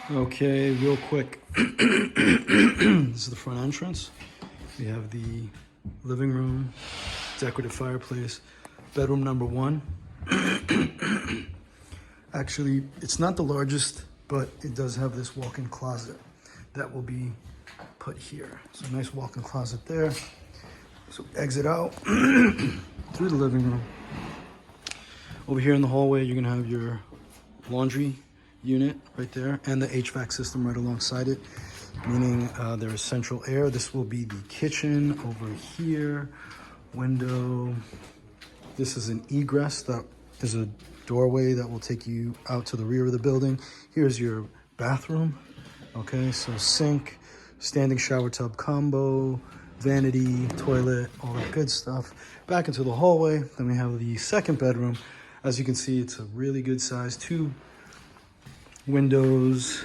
Okay, real quick. This is the front entrance. We have the living room, decorative fireplace, bedroom number 1. Actually, it's not the largest, but it does have this walk-in closet that will be put here. So nice walk-in closet there. So exit out through the living room. Over here in the hallway, you're gonna have your laundry unit right there and the HVAC system right alongside it, meaning there is central air. This will be the kitchen over here. Window. This is an egress that is a doorway that will take you out to the rear of the building. Here's your bathroom. Okay, so sink, standing shower tub combo, vanity, toilet, all that good stuff. Back into the hallway. Then we have the second bedroom. As you can see, it's a really good size. 2 windows,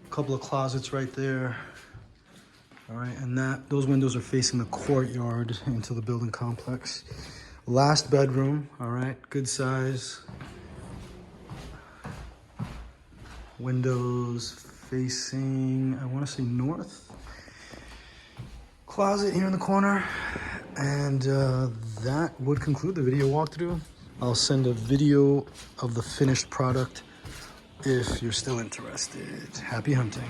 a couple of closets right there. All right, and those windows are facing the courtyard into the building complex. Last bedroom, all right, good size. Windows facing, I want to say north. Closet here in the corner. And that would conclude the video walkthrough. I'll send a video of the finished product if you're still interested. Happy hunting.